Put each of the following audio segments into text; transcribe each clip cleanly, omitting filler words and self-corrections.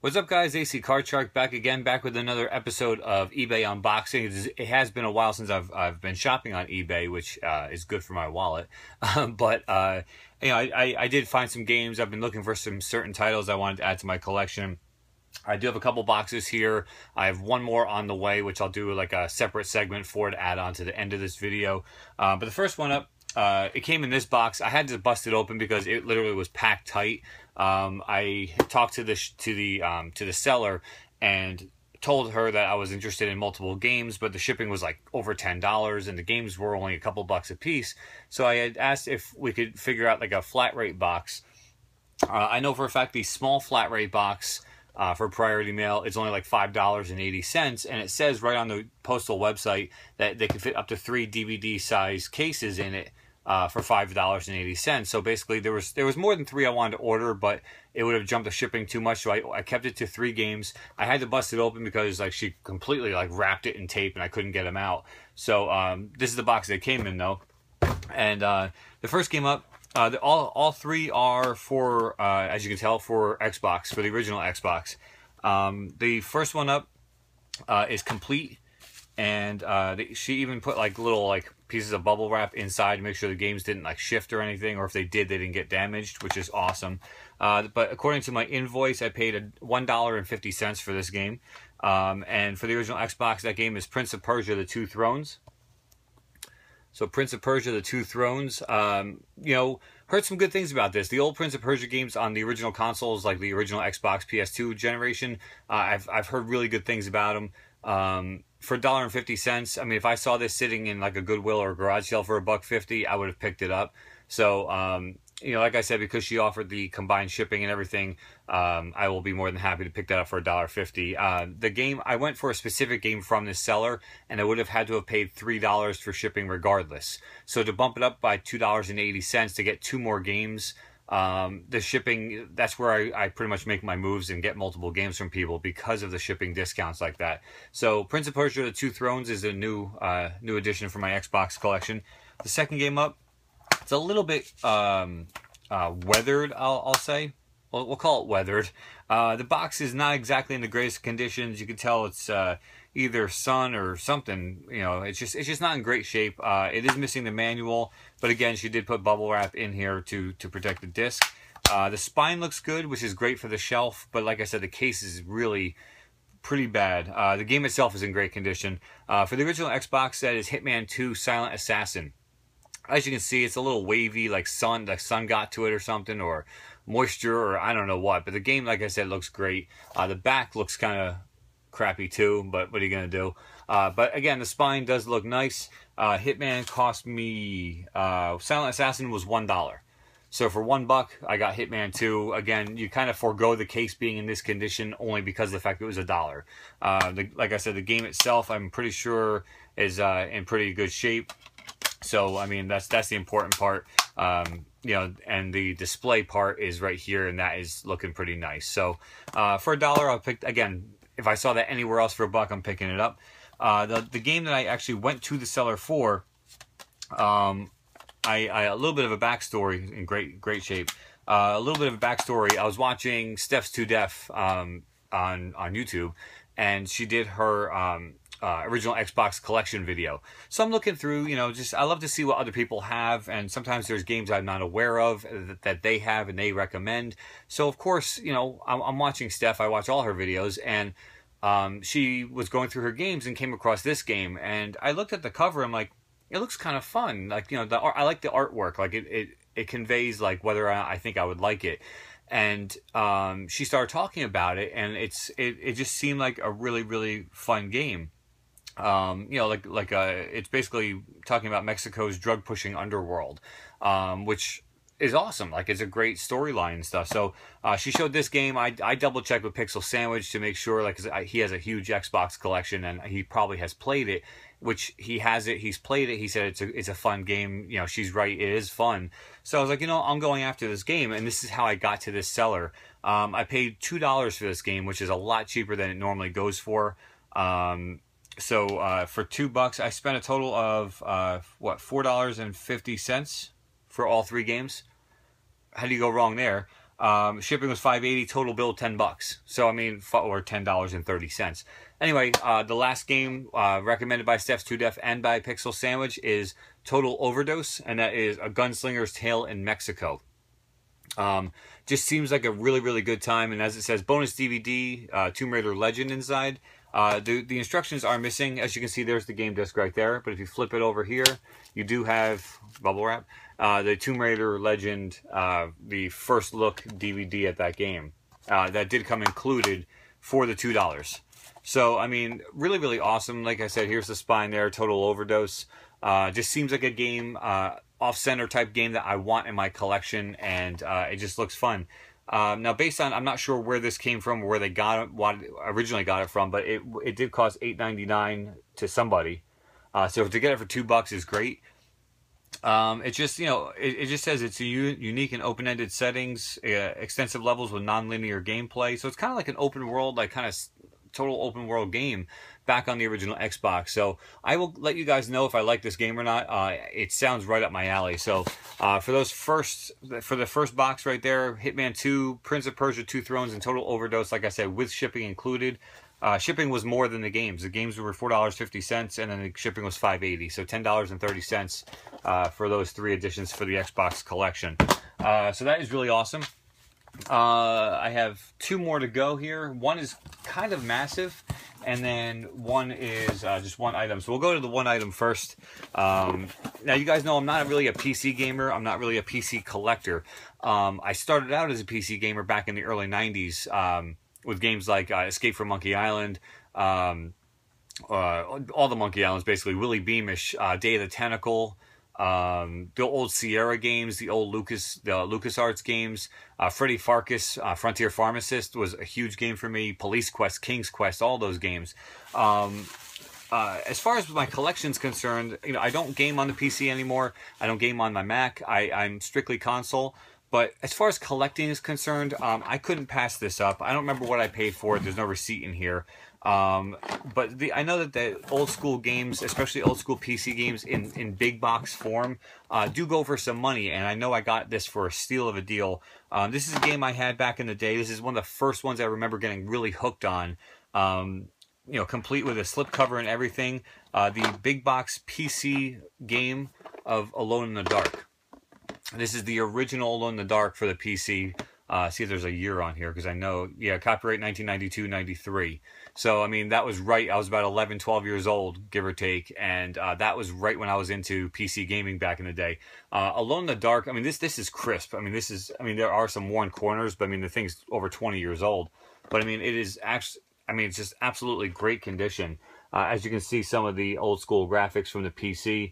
What's up, guys? AC Accardshark back with another episode of eBay unboxing. It has been a while since I've been shopping on eBay, which is good for my wallet. But I did find some games. I've been looking for some certain titles I wanted to add to my collection. I do have a couple boxes here. I have one more on the way, which I'll do like a separate segment for to add on to the end of this video. But the first one up, it came in this box. I had to bust it open because it literally was packed tight. I talked to the seller and told her that I was interested in multiple games, but the shipping was like over $10 and the games were only a couple bucks a piece. So I had asked if we could figure out like a flat rate box. I know for a fact the small flat rate box for priority mail is only like $5.80, and it says right on the postal website that they can fit up to 3 DVD size cases in it for $5.80. So basically there was more than 3 I wanted to order, but it would have jumped the shipping too much, so I kept it to 3 games. I had to bust it open because like she completely like wrapped it in tape and I couldn't get them out. So this is the box they came in though. And the first game up, all 3 are for, as you can tell, for Xbox, for the original Xbox. The first one up is complete, and she even put like little pieces of bubble wrap inside to make sure the games didn't like shift or anything, or if they did, they didn't get damaged, which is awesome. But according to my invoice, I paid $1.50 for this game. And for the original Xbox, that game is Prince of Persia: The Two Thrones. So Prince of Persia: The Two Thrones, heard some good things about this. The old Prince of Persia games on the original consoles, like the original Xbox PS2 generation, I've heard really good things about them. For $1.50, I mean, if I saw this sitting in like a Goodwill or a garage sale for $1.50, I would have picked it up. So, like I said, because she offered the combined shipping and everything, I will be more than happy to pick that up for $1.50. The game, I went for a specific game from this seller, and I would have had to have paid $3 for shipping regardless. So to bump it up by $2.80 to get 2 more games, the shipping, that's where I pretty much make my moves and get multiple games from people because of the shipping discounts like that. So Prince of Persia: The Two Thrones is a new addition for my Xbox collection. The second game up, it's a little bit weathered, I'll say. We'll call it weathered. The box is not exactly in the greatest conditions. You can tell it's either sun or something. It's just not in great shape. It is missing the manual, but again, she did put bubble wrap in here to protect the disc. The spine looks good, which is great for the shelf, but like I said, the case is really pretty bad. The game itself is in great condition. For the original Xbox, that is Hitman 2: Silent Assassin. As you can see, it's a little wavy, like sun got to it or something, or moisture, or I don't know what. But the game, like I said, looks great. The back looks kind of crappy too, but what are you going to do? But again, the spine does look nice. Hitman cost me, Silent Assassin was $1. So for $1, I got Hitman 2. Again, you kind of forego the case being in this condition only because of the fact it was $1. Like I said, the game itself, I'm pretty sure, is in pretty good shape. So, I mean, that's the important part, and the display part is right here, and that is looking pretty nice. So, for $1, I'll pick, again, if I saw that anywhere else for $1, I'm picking it up. The game that I actually went to the seller for, a little bit of a backstory in great shape. A little bit of a backstory. I was watching Steph's Too Deaf on YouTube, and she did her original Xbox collection video. So I'm looking through, I love to see what other people have, and sometimes there's games I'm not aware of that they have and they recommend. So of course, I'm watching Steph. I watch all her videos, and she was going through her games and came across this game, and I looked at the cover. I'm like, it looks kind of fun. Like, I like the artwork. Like it conveys like whether I think I would like it. And she started talking about it, and it just seemed like a really, really fun game. It's basically talking about Mexico's drug pushing underworld, which is awesome. Like, it's a great storyline and stuff. So she showed this game. I double checked with Pixel Sandwich to make sure, like, 'cause he has a huge Xbox collection and he probably has played it, which he has it. He's played it. He said it's a fun game. She's right. It is fun. So I was like, I'm going after this game, and this is how I got to this seller. I paid $2 for this game, which is a lot cheaper than it normally goes for. So for $2, I spent a total of $4.50 for all 3 games. How do you go wrong there? Shipping was $5.80, total bill $10. So I mean, or $10.30. Anyway, the last game recommended by Steph's Too Deaf and by Pixel Sandwich is Total Overdose, and that is A Gunslinger's Tale in Mexico. Just seems like a really, really good time. And as it says, bonus DVD, Tomb Raider Legend inside. The instructions are missing. As you can see, there's the game disc right there. But if you flip it over here, you do have bubble wrap. The Tomb Raider Legend, the first look DVD at that game. That did come included for the $2. So, I mean, really, really awesome. Like I said, here's the spine there, Total Overdose. Just seems like a game, off-center type game that I want in my collection, and it just looks fun. Now, based on, I'm not sure where this came from or where they got it, originally got it from, but it did cost $8.99 to somebody. So to get it for $2 is great. It just, you know, it just says it's a unique and open-ended settings, extensive levels with non-linear gameplay. So it's kind of like an open world, like kind of total open world game back on the original Xbox. So I will let you guys know if I like this game or not. It sounds right up my alley. So for the first box right there, Hitman 2, Prince of Persia 2 Thrones, and Total Overdose, like I said, with shipping included. Shipping was more than the games. The games were $4.50, and then the shipping was $5.80. So $10.30 for those 3 editions for the Xbox collection. So that is really awesome. I have 2 more to go here. One is kind of massive, and then one is just one item. So we'll go to the one item first. Now, you guys know I'm not really a PC gamer. I'm not really a PC collector. I started out as a PC gamer back in the early 90s with games like Escape from Monkey Island, all the Monkey Islands, basically, Willy Beamish, Day of the Tentacle, the old Sierra games, the old LucasArts games, Freddy Farkas, Frontier Pharmacist was a huge game for me, Police Quest, King's Quest, all those games. As far as my collection's concerned, you know, I don't game on the PC anymore. I don't game on my Mac. I'm strictly console. But as far as collecting is concerned, I couldn't pass this up. I don't remember what I paid for it. There's no receipt in here. But I know that the old school games, especially old school PC games in big box form, do go for some money. And I know I got this for a steal of a deal. This is a game I had back in the day. This is one of the first ones I remember getting really hooked on. You know, complete with a slipcover and everything. The big box PC game of Alone in the Dark. This is the original Alone in the Dark for the PC. See if there's a year on here, because I know, yeah, copyright 1992-93. So, I mean, that was right. I was about 11, 12 years old, give or take, and that was right when I was into PC gaming back in the day. Alone in the Dark, I mean, this is crisp. I mean, there are some worn corners, but I mean, the thing's over 20 years old. But I mean, it is actually, I mean, it's just absolutely great condition. As you can see, some of the old school graphics from the PC.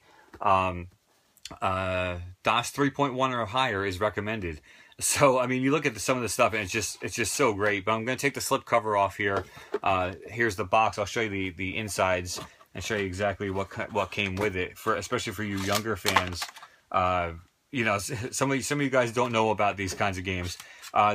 DOS 3.1 or higher is recommended. So, I mean, you look at some of the stuff, and it's just so great. But I'm going to take the slip cover off here. Here's the box. I'll show you the insides and show you exactly what came with it. Especially for you younger fans, you know, some of you guys don't know about these kinds of games.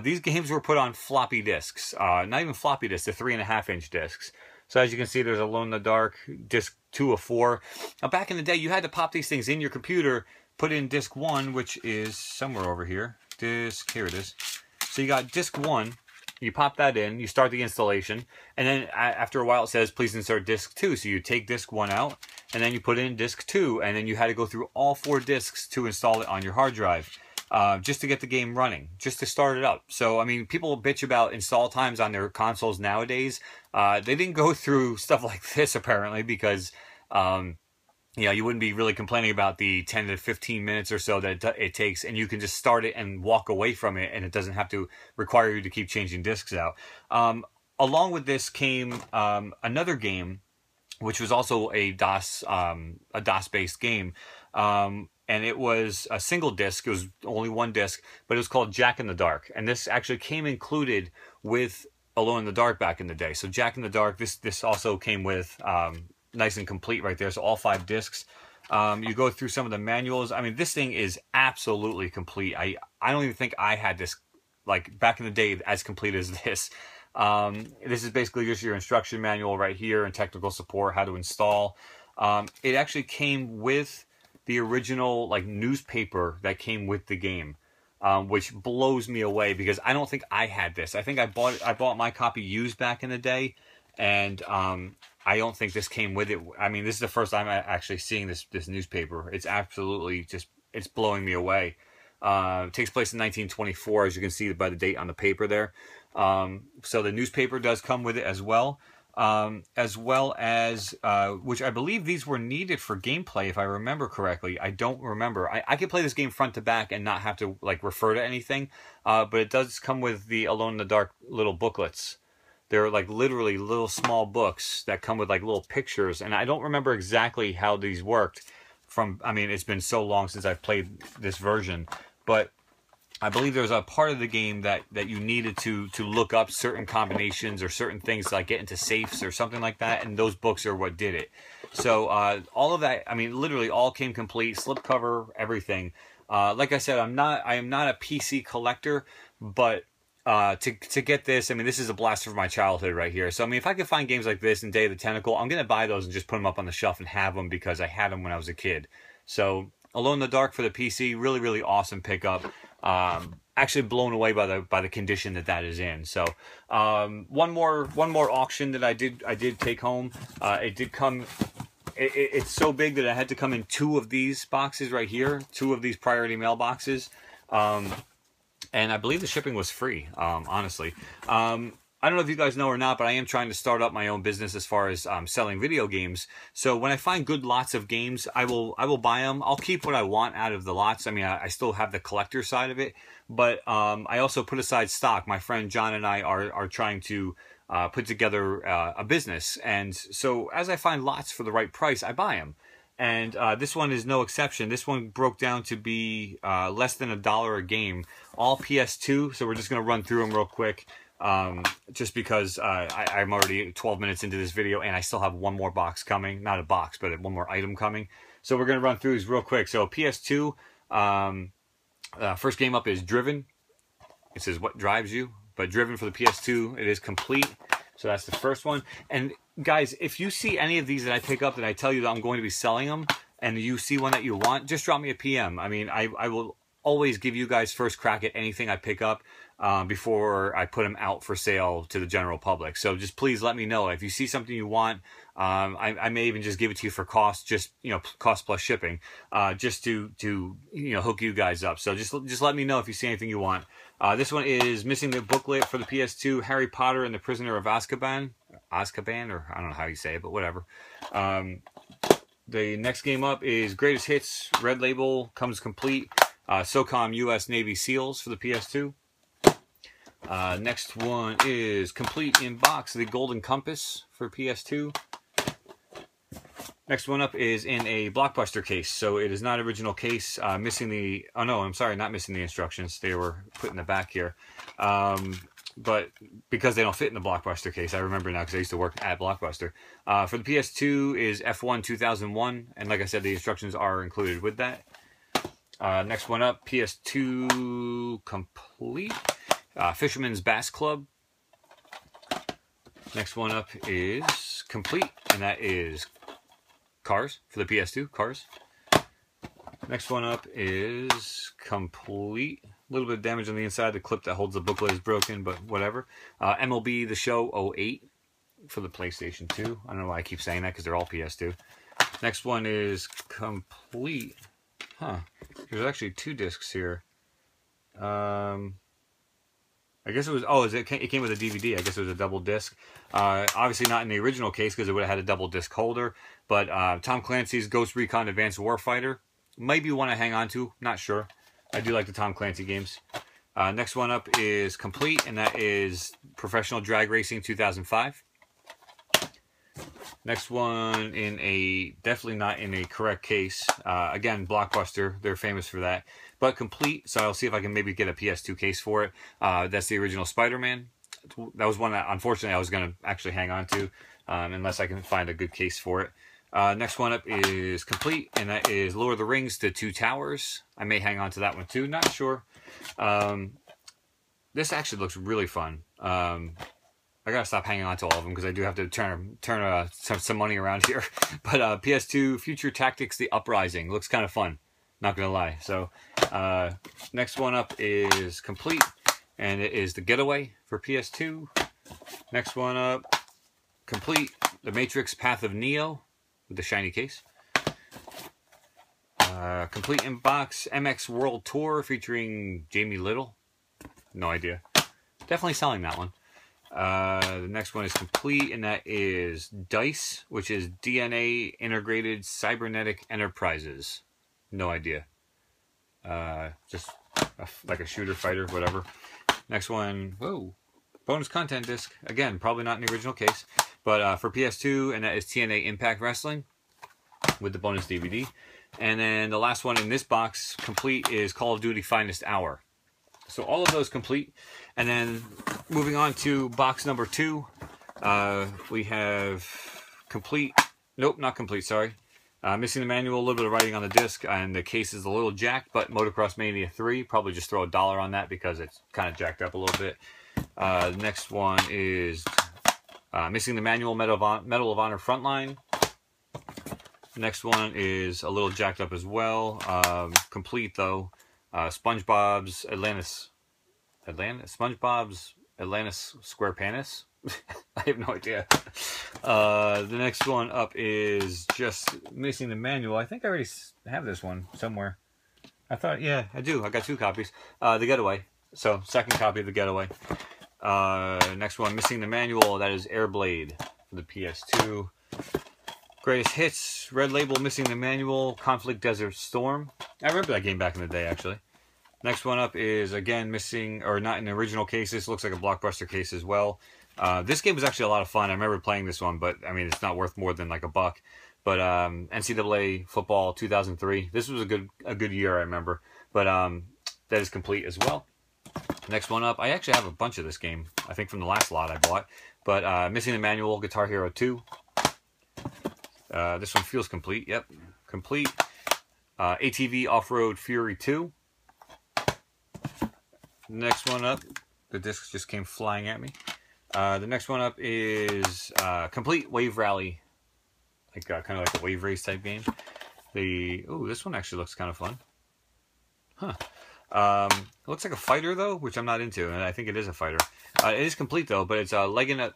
These games were put on floppy disks. Not even floppy disks, the 3.5-inch disks. So as you can see, there's Alone in the Dark, disc 2 of 4. Now, back in the day, you had to pop these things in your computer, put in disc 1, which is somewhere over here. Here it is. So you got disc 1, you pop that in, you start the installation, and then after a while it says, please insert disc 2. So you take disc 1 out, and then you put in disc 2, and then you had to go through all 4 discs to install it on your hard drive. Just to get the game running, just to start it up. So, I mean, people bitch about install times on their consoles nowadays. They didn't go through stuff like this, apparently, because, you know, you wouldn't be really complaining about the 10 to 15 minutes or so that it takes, and you can just start it and walk away from it, and it doesn't have to require you to keep changing discs out. Along with this came another game, which was also a DOS-based game. And it was a single disc. It was only one disc, but it was called Jack in the Dark. And this actually came included with Alone in the Dark back in the day. So Jack in the Dark, this also came with nice and complete right there. So all 5 discs. You go through some of the manuals. I mean, this thing is absolutely complete. I don't even think I had this, like, back in the day as complete as this. This is basically just your instruction manual right here and technical support, how to install. It actually came with the original, like, newspaper that came with the game. which blows me away because I don't think I had this. I think I bought my copy used back in the day, and I don't think this came with it. I mean, this is the first time I'm actually seeing this newspaper. It's absolutely just, it's blowing me away. It takes place in 1924, as you can see by the date on the paper there. So the newspaper does come with it as well as, which I believe these were needed for gameplay, if I remember correctly. I don't remember. I could play this game front to back and not have to like refer to anything, but it does come with the Alone in the Dark little booklets. They're like literally little small books that come with like little pictures, and I don't remember exactly how these worked. I mean, it's been so long since I've played this version, but I believe there's a part of the game that you needed to look up certain combinations or certain things, like get into safes or something like that, and those books are what did it. So all of that, I mean, literally all came complete, slipcover, everything. Like I said, I am not a PC collector, but to get this, I mean, this is a blast from my childhood right here. So I mean, if I could find games like this in Day of the Tentacle, I'm gonna buy those and just put them up on the shelf and have them because I had them when I was a kid. So Alone in the Dark for the PC, really, really awesome pickup. Actually blown away by the condition that is in. So one more auction that I did take home. It did come. It's so big that it had to come in 2 of these boxes right here, 2 of these priority mail boxes. And I believe the shipping was free, honestly. I don't know if you guys know or not, but I am trying to start up my own business as far as selling video games. So when I find good lots of games, I will buy them. I'll keep what I want out of the lots. I mean, I still have the collector side of it, but I also put aside stock. My friend John and I are trying to put together a business. And so as I find lots for the right price, I buy them. And this one is no exception. This one broke down to be less than $1 a game, all PS2. So we're just going to run through them real quick, just because I'm already 12 minutes into this video and I still have one more box coming. Not a box, but one more item coming. So we're going to run through these real quick. So PS2, first game up is Driven. It says what drives you, but Driven for the PS2, it is complete. So that's the first one. And guys, if you see any of these that I pick up that I tell you that I'm going to be selling them, and you see one that you want, just drop me a PM. I mean, I will always give you guys first crack at anything I pick up before I put them out for sale to the general public. So just please let me know. If you see something you want, I may even just give it to you for cost, just, cost plus shipping, just to hook you guys up. So just let me know if you see anything you want. This one is missing the booklet for the PS2, Harry Potter and the Prisoner of Azkaban. Azkaban, or I don't know how you say it, but whatever. The next game up is Greatest Hits, Red Label, comes complete. SOCOM US Navy SEALs for the PS2. Next one is complete in box, the Golden Compass for PS2. Next one up is in a Blockbuster case, so it is not original case, missing the, oh no, I'm sorry, not missing the instructions, they were put in the back here, but because they don't fit in the Blockbuster case, I remember now because I used to work at Blockbuster. For the PS2 is F1 2001, and like I said, the instructions are included with that. Next one up, PS2 complete, Fisherman's Bass Club. Next one up is complete, and that is Cars for the PS2, Cars. Next one up is complete. A little bit of damage on the inside. The clip that holds the booklet is broken, but whatever. MLB The Show 08 for the PlayStation 2. I don't know why I keep saying that because they're all PS2. Next one is complete. Huh. There's actually 2 discs here. I guess it was, it came with a DVD. I guess it was a double disc. Obviously not in the original case because it would have had a double disc holder. But Tom Clancy's Ghost Recon Advanced Warfighter. Might be one I hang on to. Not sure. I do like the Tom Clancy games. Next one up is complete, and that is Professional Drag Racing 2005. Next one in a, definitely not in a correct case. Again, Blockbuster, they're famous for that. But complete, so I'll see if I can maybe get a PS2 case for it. That's the original Spider-Man. That was one that, unfortunately, I was going to actually hang on to, unless I can find a good case for it. Next one up is complete, and that is Lord of the Rings, The Two Towers. I may hang on to that one too, not sure. This actually looks really fun. I gotta stop hanging on to all of them because I do have to turn some money around here. But PS2 Future Tactics: The Uprising looks kind of fun. Not gonna lie. So next one up is complete, and it is The Getaway for PS2. Next one up, complete, The Matrix Path of Neo with the shiny case. Complete in box, MX World Tour featuring Jamie Little. No idea. Definitely selling that one. The next one is complete, and that is DICE, which is DNA Integrated Cybernetic Enterprises. No idea. Just like a shooter fighter, whatever. Next one, whoa, bonus content disc. Again, probably not in the original case, but for PS2, and that is TNA Impact Wrestling with the bonus DVD. And then the last one in this box, complete, is Call of Duty Finest Hour. So all of those complete. And then moving on to box number 2, we have complete. Nope, not complete, sorry. Missing the manual, a little bit of writing on the disc, and the case is a little jacked, but Motocross Mania 3, probably just throw $1 on that because it's kind of jacked up a little bit. The next one is missing the manual, Medal of Honor Frontline. The next one is a little jacked up as well. Complete though. SpongeBob's Atlantis SquarePants. I have no idea. The next one up is just missing the manual. I think I already have this one somewhere. I thought, yeah, I do. I got 2 copies. The Getaway. So, second copy of The Getaway. Next one, missing the manual. That is Airblade for the PS2. Greatest Hits, Red Label, missing the manual, Conflict Desert Storm. I remember that game back in the day, actually. Next one up is, again, missing, or not in the original case. This looks like a Blockbuster case as well. This game was actually a lot of fun. I remember playing this one, but, I mean, it's not worth more than like $1. But NCAA Football 2003. This was a good year, I remember. But that is complete as well. Next one up, I actually have a bunch of this game, I think from the last lot I bought. But missing the manual, Guitar Hero 2. This one feels complete. Yep, complete. ATV Off-Road Fury 2. Next one up, the disc just came flying at me. The next one up is complete Wave Rally, like kind of like a wave race type game. This one actually looks kind of fun. Huh. It looks like a fighter though, which I'm not into, and I think it is a fighter. It is complete though, but it's a Legend.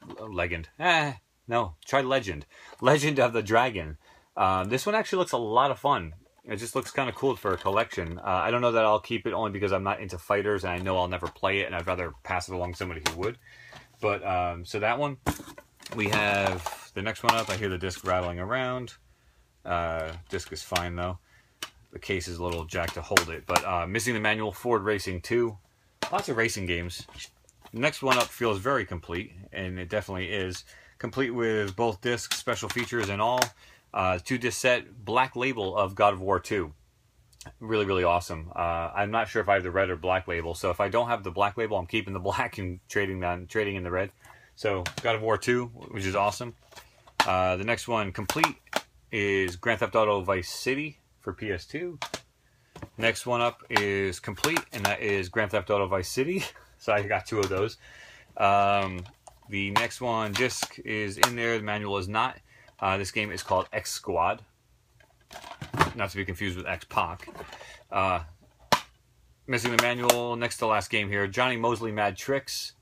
Try Legend. Legend of the Dragon. This one actually looks a lot of fun. It just looks kind of cool for a collection. I don't know that I'll keep it only because I'm not into fighters and I know I'll never play it and I'd rather pass it along to somebody who would. But, so that one. We have the next one up. I hear the disc rattling around. Disc is fine though. The case is a little jacked to hold it. But missing the manual, Ford Racing 2. Lots of racing games. The next one up feels very complete, and it definitely is. Complete with both discs, special features and all. 2-disc set, Black Label of God of War 2. Really, really awesome. I'm not sure if I have the red or black label, so if I don't have the black label, I'm keeping the black and trading in the red. So, God of War 2, which is awesome. The next one, complete, is Grand Theft Auto Vice City for PS2. Next one up is complete, and that is Grand Theft Auto Vice City. So I got 2 of those. The next one, disc is in there. The manual is not. This game is called X Squad. Not to be confused with X-Pac. Missing the manual. Next to last game here, Johnny Mosley Mad Tricks.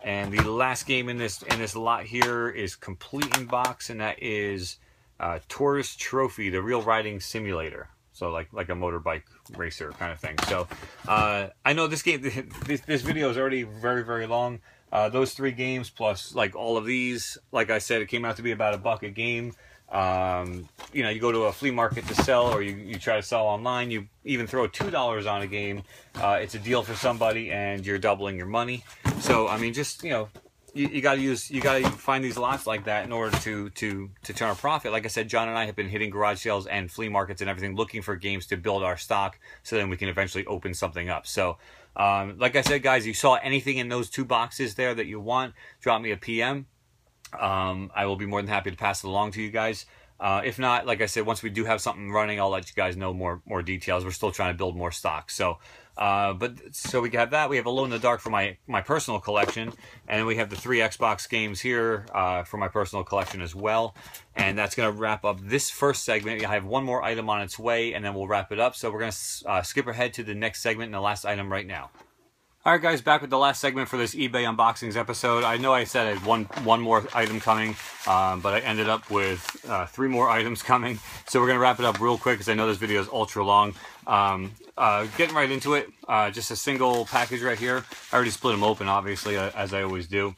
And the last game in this lot here is complete in box, and that is Tourist Trophy, the Real Riding Simulator. So like a motorbike racer kind of thing. So I know this game, this video is already very, very long. Those 3 games plus like all of these, like I said, it came out to be about $1 a game. You know, you go to a flea market to sell, or you try to sell online, you even throw $2 on a game. It's a deal for somebody and you're doubling your money. So I mean, just, you know, you gotta find these lots like that in order to turn a profit. Like I said, John and I have been hitting garage sales and flea markets and everything, looking for games to build our stock, so then we can eventually open something up. So, like I said, guys, you saw anything in those 2 boxes there that you want, drop me a PM. I will be more than happy to pass it along to you guys. If not, like I said, once we do have something running, I'll let you guys know more details. We're still trying to build more stock. So, But so we have that. We have Alone in the Dark for my personal collection, and we have the 3 Xbox games here for my personal collection as well. And that's going to wrap up this first segment. I have one more item on its way, and then we'll wrap it up. So we're going to skip ahead to the next segment and the last item right now. Alright guys, back with the last segment for this eBay unboxings episode. I know I said I had one more item coming, but I ended up with 3 more items coming. So we're going to wrap it up real quick because I know this video is ultra long. Getting right into it, just a single package right here. I already split them open, obviously, as I always do.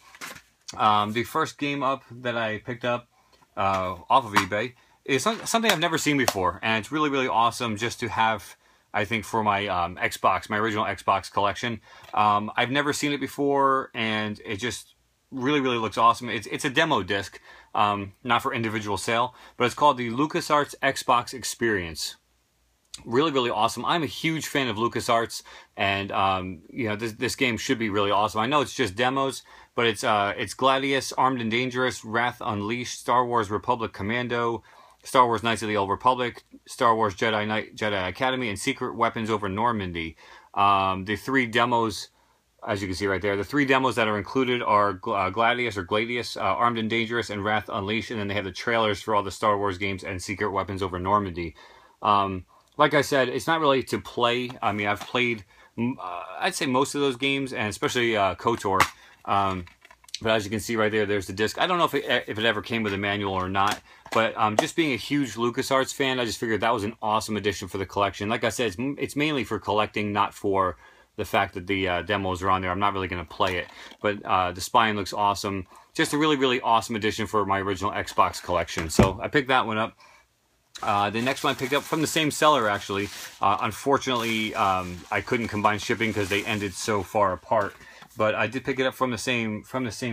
The first game up that I picked up off of eBay is something I've never seen before, and it's really, really awesome just to have, I think, for my Xbox, my original Xbox collection. I've never seen it before, and it just really, really looks awesome. It's a demo disc, not for individual sale, but it's called the LucasArts Xbox Experience. Really, really awesome. I'm a huge fan of LucasArts, and you know, this game should be really awesome. I know it's just demos, but it's Gladius, Armed and Dangerous, Wrath Unleashed, Star Wars Republic Commando, Star Wars Knights of the Old Republic, Star Wars Jedi Academy, and Secret Weapons Over Normandy. The 3 demos, as you can see right there, the 3 demos that are included are Gladius, Armed and Dangerous, and Wrath Unleashed, and then they have the trailers for all the Star Wars games and Secret Weapons Over Normandy. Like I said, it's not really to play. I mean, I've played, I'd say most of those games, and especially KOTOR. But as you can see right there, there's the disc. I don't know if it ever came with a manual or not, but just being a huge LucasArts fan, I just figured that was an awesome addition for the collection. Like I said, it's mainly for collecting, not for the fact that the demos are on there. I'm not really going to play it, but the spine looks awesome. Just a really, really awesome addition for my original Xbox collection. So I picked that one up. The next one I picked up from the same seller, actually. Unfortunately, I couldn't combine shipping because they ended so far apart. But I did pick it up from the same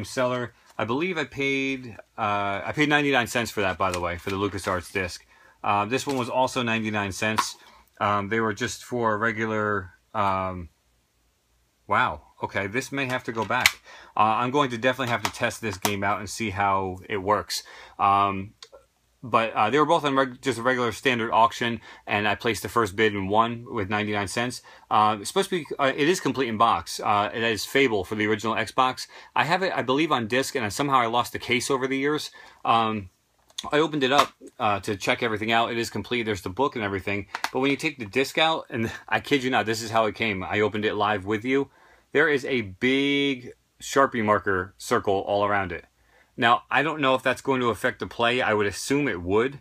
seller. I believe I paid 99 cents for that, by the way, for the LucasArts disc. This one was also 99 cents. They were just for regular. Wow. Okay, this may have to go back. I'm going to definitely have to test this game out and see how it works. But they were both on just a regular standard auction, and I placed the first bid and won with 99 cents. It's supposed to be, it is complete in box. It is Fable for the original Xbox. I have it, I believe, on disc, and somehow I lost the case over the years. I opened it up to check everything out. It is complete. There's the book and everything. But when you take the disc out, and I kid you not, this is how it came. I opened it live with you. There is a big Sharpie marker circle all around it. Now, I don't know if that's going to affect the play. I would assume it would.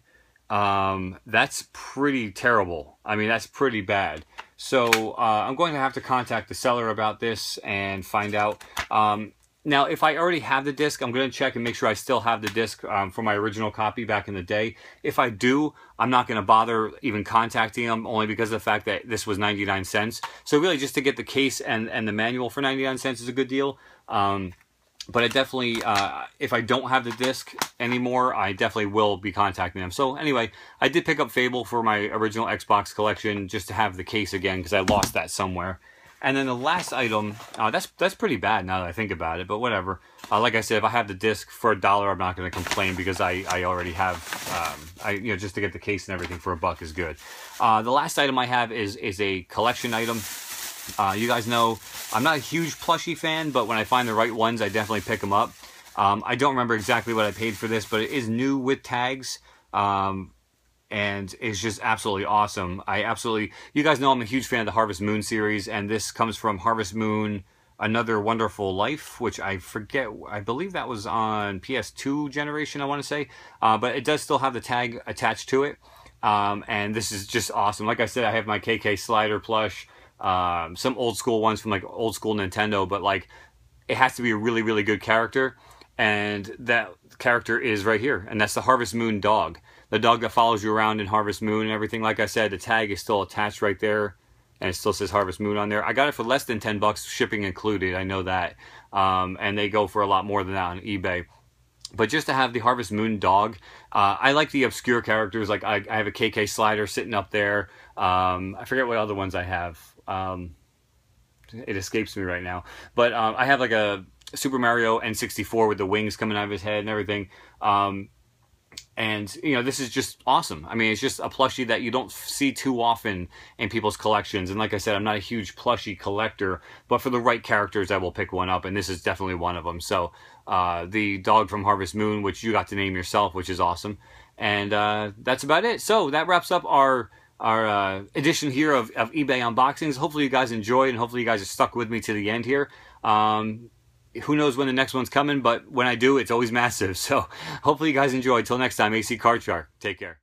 That's pretty terrible. I mean, that's pretty bad. So I'm going to have to contact the seller about this and find out. Now, if I already have the disc, I'm going to check and make sure I still have the disc for my original copy back in the day. If I do, I'm not going to bother even contacting them, only because of the fact that this was 99 cents. So really, just to get the case and the manual for 99 cents is a good deal. But I definitely, if I don't have the disc anymore, I definitely will be contacting them. So anyway, I did pick up Fable for my original Xbox collection just to have the case again, because I lost that somewhere. And then the last item, that's pretty bad now that I think about it, but whatever. Like I said, if I have the disc for $1, I'm not going to complain, because I already have, you know, just to get the case and everything for $1 is good. The last item I have is a collection item. You guys know I'm not a huge plushie fan, but when I find the right ones, I definitely pick them up. I don't remember exactly what I paid for this, but it is new with tags, and it's just absolutely awesome. You guys know I'm a huge fan of the Harvest Moon series, and this comes from Harvest Moon Another Wonderful Life, which I forget, I believe that was on PS2 generation, I want to say, but it does still have the tag attached to it, and this is just awesome. Like I said, I have my KK Slider plush, some old school ones from like old school Nintendo, but like it has to be a really, really good character, and that character is right here, and that's the Harvest Moon dog. The dog that follows you around in Harvest Moon and everything. Like I said, the tag is still attached right there, and it still says Harvest Moon on there. I got it for less than 10 bucks, shipping included, I know that, and they go for a lot more than that on eBay. But just to have the Harvest Moon dog, I like the obscure characters. Like I have a KK Slider sitting up there. I forget what other ones I have. It escapes me right now. But I have like a Super Mario N64 with the wings coming out of his head and everything. And, you know, this is just awesome. I mean, it's just a plushie that you don't see too often in people's collections. And like I said, I'm not a huge plushie collector, but for the right characters, I will pick one up. And this is definitely one of them. So the dog from Harvest Moon, which you got to name yourself, which is awesome. And that's about it. So that wraps up our edition here of eBay unboxings. Hopefully you guys enjoyed, and hopefully you guys are stuck with me to the end here. Who knows when the next one's coming, but when I do, it's always massive. So hopefully you guys enjoy. Till next time, AC Accardshark. Take care.